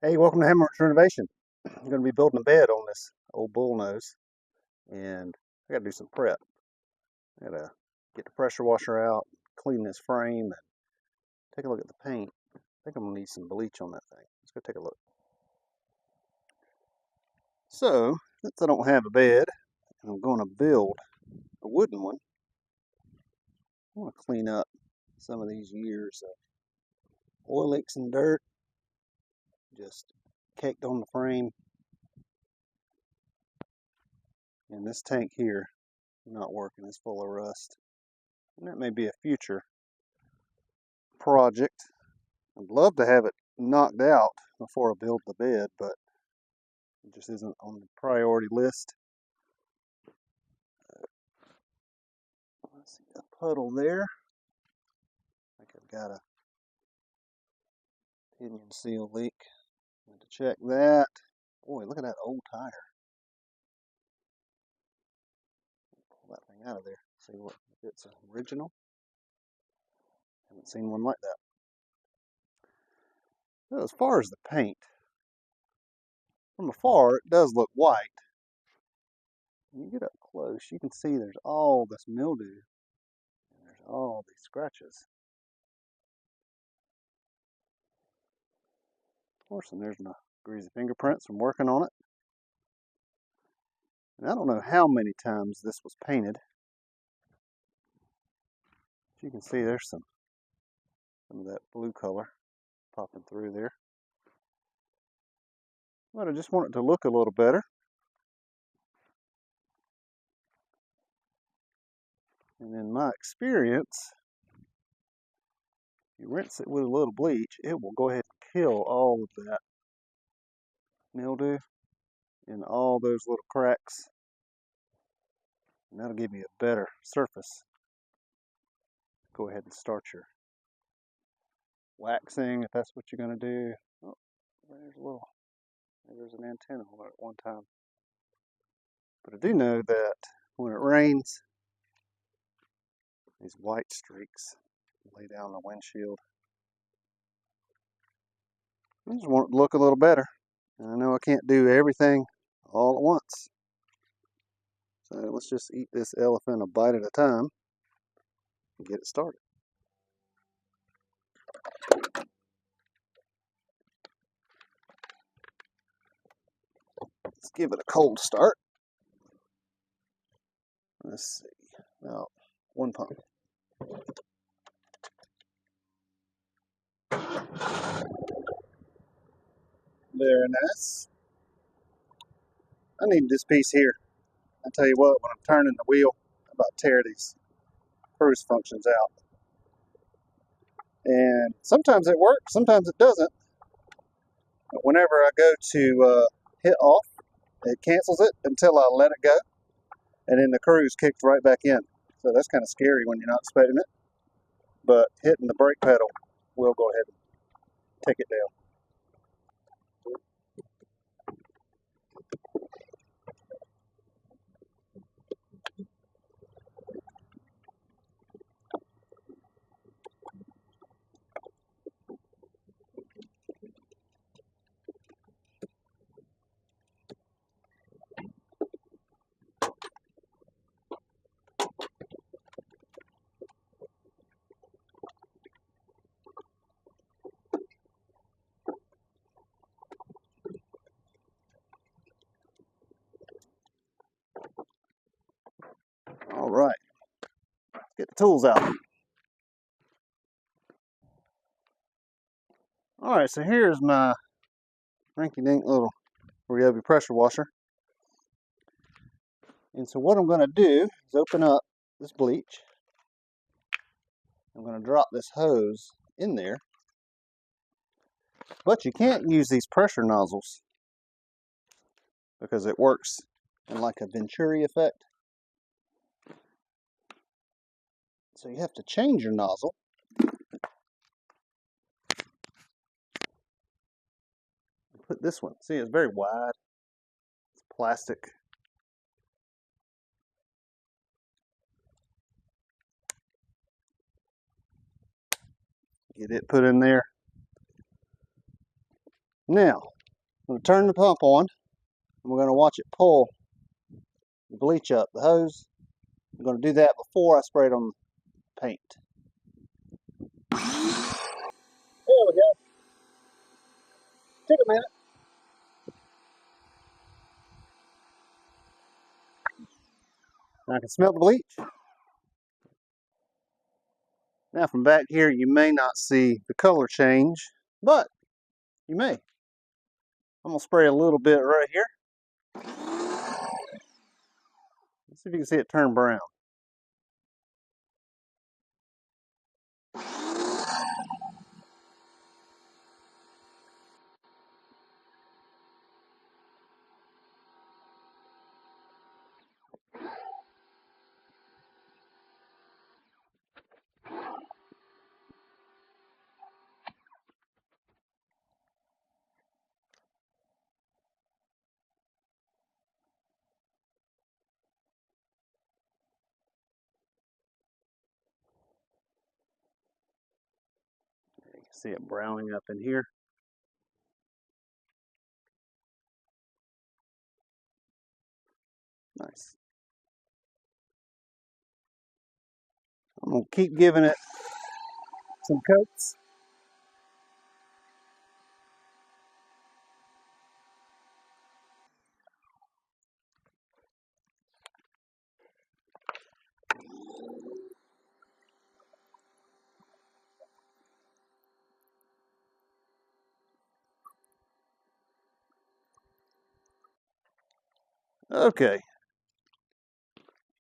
Hey, welcome to Hammer's Renovation. I'm going to be building a bed on this old bullnose, and I got to do some prep. I got to get the pressure washer out, clean this frame, and take a look at the paint. I think I'm going to need some bleach on that thing. Let's go take a look. So, since I don't have a bed, and I'm going to build a wooden one, I want to clean up some of these years of oil leaks and dirt just caked on the frame. And this tank here is not working, it's full of rust. And that may be a future project. I'd love to have it knocked out before I build the bed, but it just isn't on the priority list. I see a puddle there. I think I've got a pinion seal leak. I have to check that. Boy, look at that old tire. Pull that thing out of there. See what if it's original. Haven't seen one like that. So as far as the paint, from afar it does look white. When you get up close, you can see there's all this mildew and there's all these scratches. Of course, and there's my greasy fingerprints from working on it. And I don't know how many times this was painted. As you can see, there's some of that blue color popping through there. But I just want it to look a little better. And in my experience, if you rinse it with a little bleach, it will go ahead and kill all of that mildew and all those little cracks. And that'll give you a better surface. Go ahead and start your waxing if that's what you're going to do. Oh, there's an antenna on it at one time. But I do know that when it rains, these white streaks lay down the windshield. I just want it to look a little better. And I know I can't do everything all at once. So let's just eat this elephant a bite at a time and get it started. Let's give it a cold start. Let's see. Now, one pump. Very nice. I need this piece here. I tell you what, when I'm turning the wheel, I'm about to tear these cruise functions out. And sometimes it works, sometimes it doesn't. But whenever I go to hit off, it cancels it until I let it go. And then the cruise kicks right back in. So that's kind of scary when you're not expecting it. But hitting the brake pedal will go ahead and take it down. All right, let's get the tools out. All right, so here's my rinky-dink little Ryobi pressure washer. And so what I'm going to do is open up this bleach. I'm going to drop this hose in there. But you can't use these pressure nozzles because it works in like a Venturi effect. So you have to change your nozzle. Put this one. See, it's very wide. It's plastic. Get it put in there. Now, I'm going to turn the pump on, and we're going to watch it pull the bleach up the hose. I'm going to do that before I spray it on the paint. There we go. Took a minute. I can smell the bleach. Now from back here, you may not see the color change, but you may. I'm going to spray a little bit right here. Let's see if you can see it turn brown. You can see it browning up in here. Nice. I'm going to keep giving it some coats. Okay.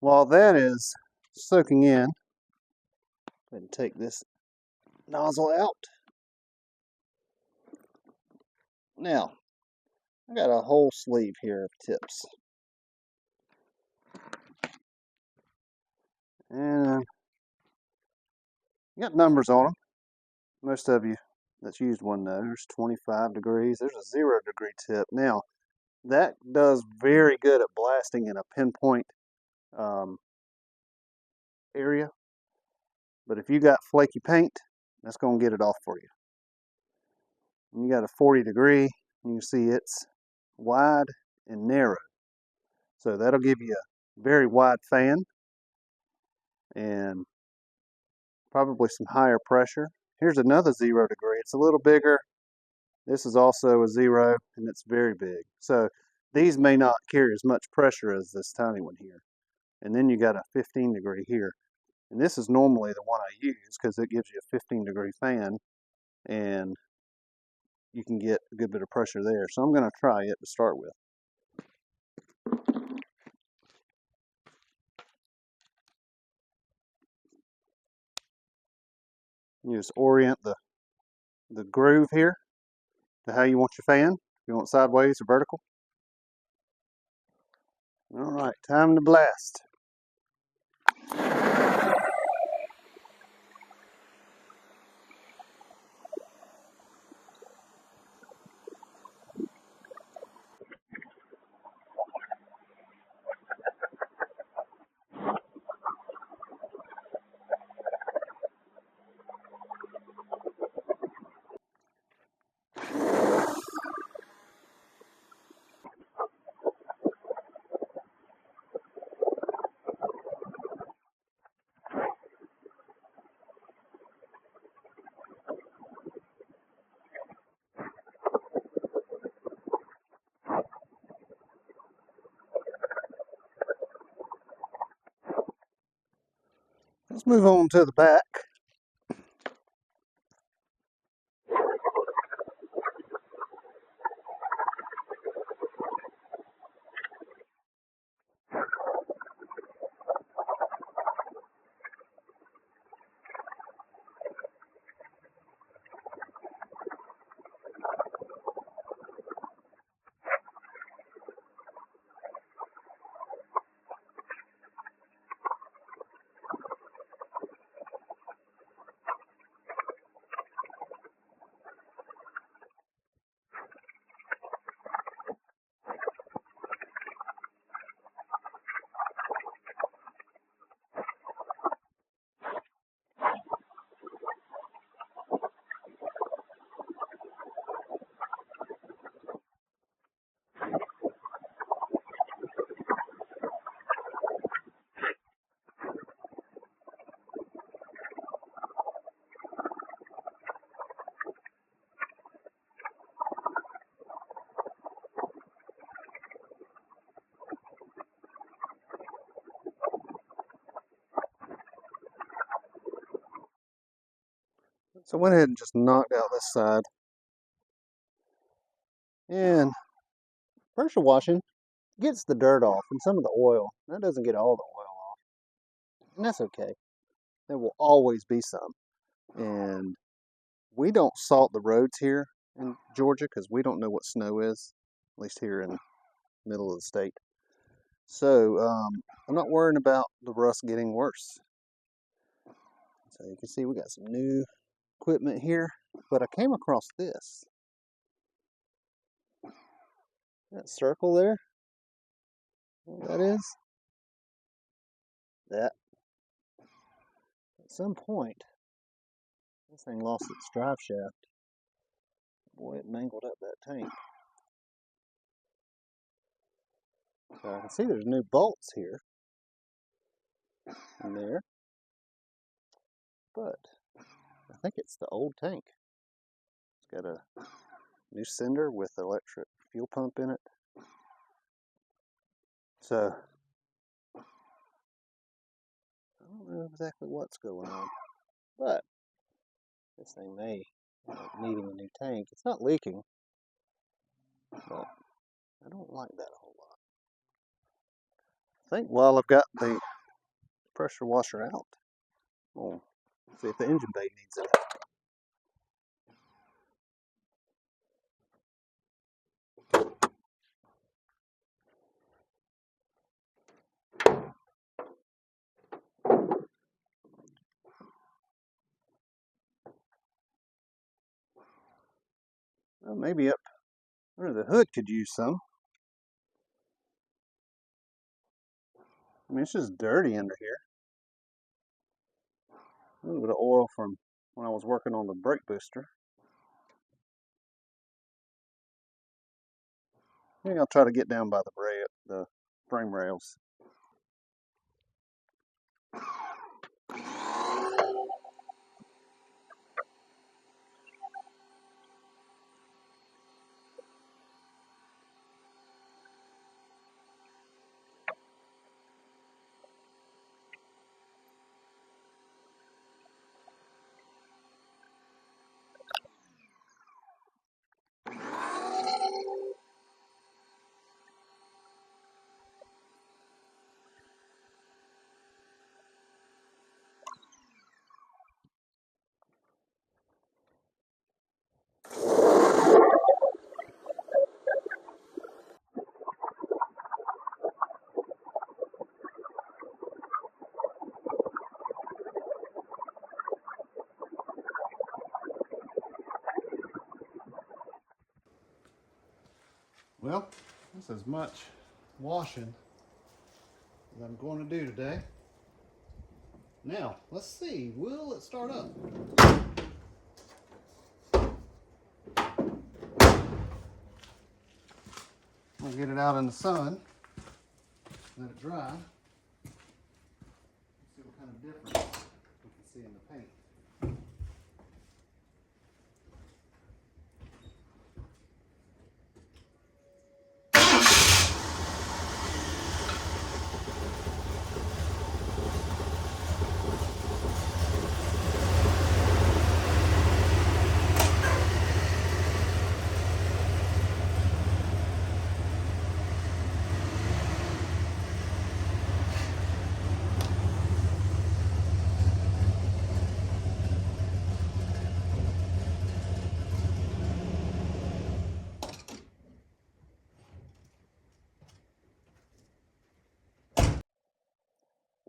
While that is soaking in, go ahead and take this nozzle out. Now, I got a whole sleeve here of tips. And got numbers on them. Most of you that's used one knows. There's 25 degrees. There's a 0 degree tip. Now, that does very good at blasting in a pinpoint area. But if you got flaky paint, that's going to get it off for you. And you got a 40 degree, you can see it's wide and narrow. So that'll give you a very wide fan and probably some higher pressure. Here's another 0 degree. It's a little bigger. This is also a 0 and it's very big. So these may not carry as much pressure as this tiny one here. And then you got a 15 degree here. And this is normally the one I use because it gives you a 15 degree fan and you can get a good bit of pressure there. So I'm going to try it to start with. You just orient the groove here to how you want your fan. You want it sideways or vertical. All right, time to blast. Let's move on to the back. So I went ahead and just knocked out this side. And pressure washing gets the dirt off and some of the oil. That doesn't get all the oil off. And that's okay. There will always be some. And we don't salt the roads here in Georgia because we don't know what snow is, at least here in the middle of the state. So I'm not worrying about the rust getting worse. So you can see we got some new equipment here, but I came across this. That circle there, what that is? That. At some point, this thing lost its drive shaft. Boy, it mangled up that tank. So I can see there's new bolts here and there, but I think it's the old tank. It's got a new cinder with electric fuel pump in it. So I don't know exactly what's going on, but this thing may end up needing a new tank. It's not leaking, but I don't like that a whole lot. I think while I've got the pressure washer out, we'll see if the engine bay needs it. Well, maybe up under the hood could use some. I mean, it's just dirty under here. A little bit of oil from when I was working on the brake booster. I think I'll try to get down by the frame rails. Well, that's as much washing as I'm going to do today. Now, let's see, will it start up? I'll get it out in the sun, let it dry. See what kind of difference we can see in the paint.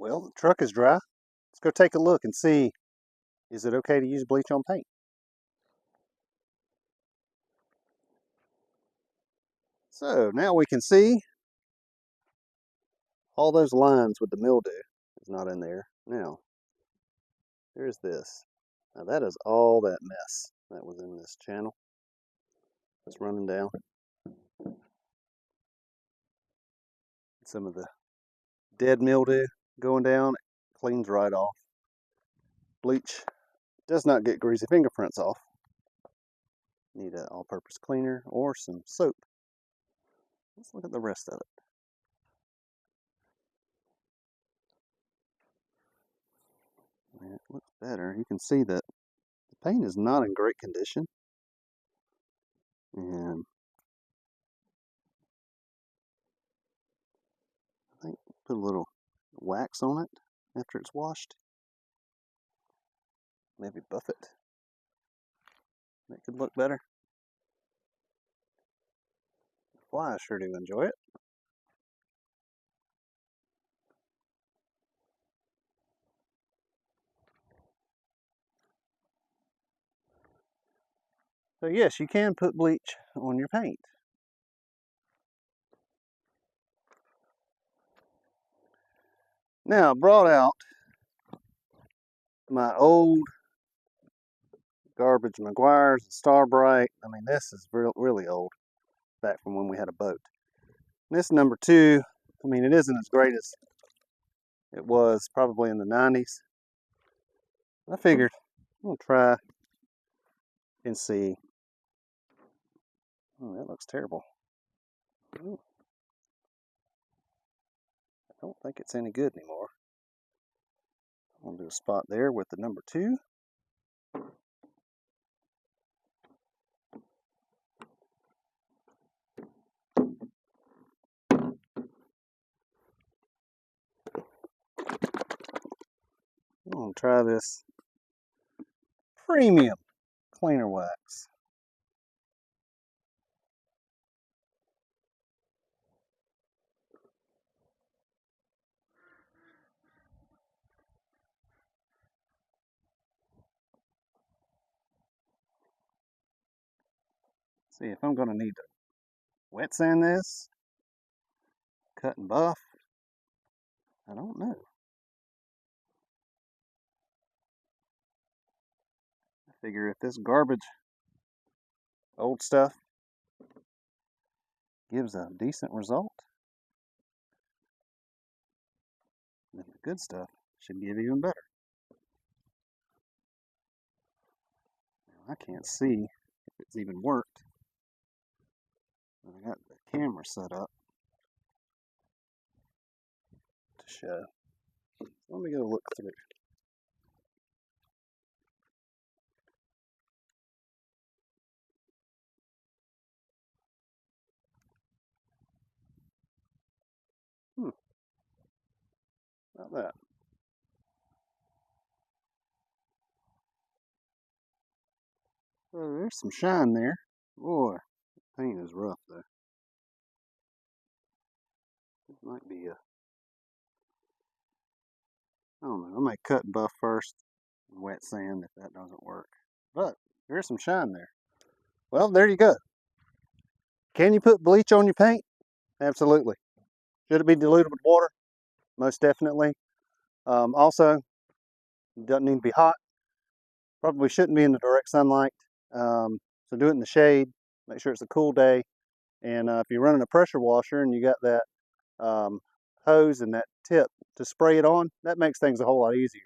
Well, the truck is dry. Let's go take a look and see, is it okay to use bleach on paint? So now we can see all those lines with the mildew is not in there. Now, here's this. Now that is all that mess that was in this channel. It's running down. Some of the dead mildew going down, it cleans right off. Bleach does not get greasy fingerprints off. Need an all-purpose cleaner or some soap. Let's look at the rest of it. It looks better. You can see that the Paint is not in great condition. And I think put a little wax on it after it's washed. Maybe buff it. That could look better. Flies sure do enjoy it. So yes, you can put bleach on your paint. Now I brought out my old garbage McGuire's and Starbright. I mean, this is really old, back from when we had a boat. And this number 2, I mean, it isn't as great as it was probably in the 90s. I figured I'm gonna try and see. Oh, that looks terrible. Ooh. I don't think it's any good anymore. I'm gonna do a spot there with the number 2. I'm gonna try this premium cleaner wax. See if I'm gonna need to wet sand this, cut and buff. I don't know. I figure if this garbage, old stuff, gives a decent result, then the good stuff should give even better. Now, I can't see if it's even worked. But I got the camera set up to show. Let me go look through. About that. So there's some shine there. Boy, the paint is rough though. It might be a, I don't know, I may cut and buff first and wet sand if that doesn't work. But there's some shine there. Well, there you go. Can you put bleach on your paint? Absolutely. Should it be diluted with water? Most definitely. Also, it doesn't need to be hot. Probably shouldn't be in the direct sunlight. So do it in the shade. Make sure it's a cool day. And if you're running a pressure washer and you got that hose and that tip to spray it on, that makes things a whole lot easier.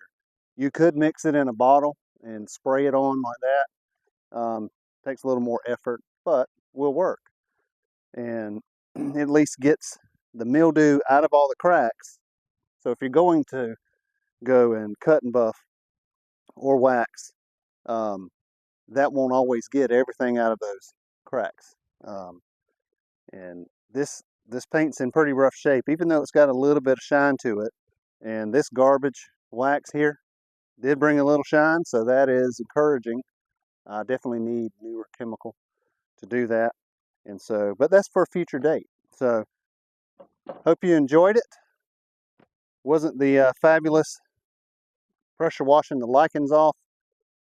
You could mix it in a bottle and spray it on like that. Takes a little more effort, but will work. And at least gets the mildew out of all the cracks. So if you're going to go and cut and buff or wax, that won't always get everything out of those cracks. And this paint's in pretty rough shape, even though it's got a little bit of shine to it. And this garbage wax here did bring a little shine, so that is encouraging. I definitely need newer chemical to do that. And so, but that's for a future date. So, hope you enjoyed it. Wasn't the fabulous pressure washing the lichens off,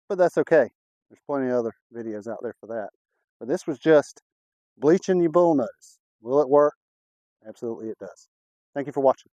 but that's okay. There's plenty of other videos out there for that. But this was just bleaching your bullnose. Will it work? Absolutely it does. Thank you for watching.